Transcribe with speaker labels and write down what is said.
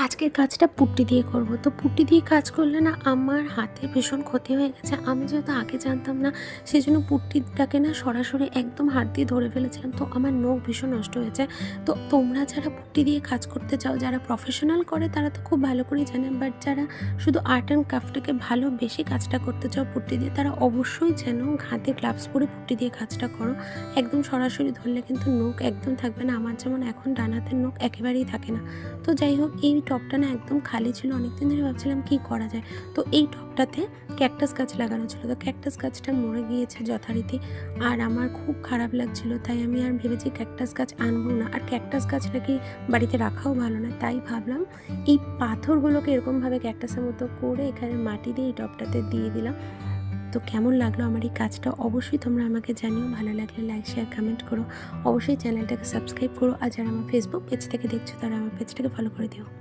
Speaker 1: আজকের কাজটা পুট্টি দিয়ে করব। তো পুট্টি দিয়ে কাজ করলে না আমার হাতের ভীষণ ক্ষতি হয়ে গেছে। আমি যেহেতু আগে জানতাম না, সেজন্য পুট্টিটাকে না সরাসরি একদম হাত দিয়ে ধরে ফেলেছিলাম। তো আমার নখ ভীষণ নষ্ট হয়েছে। তো তোমরা যারা পুট্টি দিয়ে কাজ করতে চাও, যারা প্রফেশনাল করে তারা তো খুব ভালো করেই জানে। বাট যারা শুধু আর্ট অ্যান্ড ক্রাফটটাকে ভালোবেসে কাজটা করতে চাও পুট্টি দিয়ে, তারা অবশ্যই যেন হাতে গ্লাভস পরে পুট্টি দিয়ে কাজটা করো। একদম সরাসরি ধরলে কিন্তু নখ একদম থাকবে না। আমার যেমন এখন ডান হাতের নখ একেবারেই থাকে না। তো যাই হোক, এই টবটা না একদম খালি ছিল। অনেকদিন ধরে ভাবছিলাম কী করা যায়। তো এই টবটাতে ক্যাকটাস গাছ লাগানো ছিল। তো ক্যাকটাস গাছটা মরে গিয়েছে যথারীতি। আর আমার খুব খারাপ লাগছিল, তাই আমি আর ভেবেছি ক্যাকটাস গাছ আনবো না। আর ক্যাকটাস গাছ নাকি বাড়িতে রাখাও ভালো না। তাই ভাবলাম এই পাথরগুলোকে এরকমভাবে ক্যাকটাসের মতো করে এখানে মাটি দিয়ে এই টবটাতে দিয়ে দিলাম। তো কেমন লাগলো আমার এই কাজটা অবশ্যই তোমরা আমাকে জানিও। ভালো লাগলে লাইক, শেয়ার, কমেন্ট করো। অবশ্যই চ্যানেলটাকে সাবস্ক্রাইব করো। আর যারা আমার ফেসবুক পেজ থেকে দেখছো তারা আমার পেজটাকে ফলো করে দিও।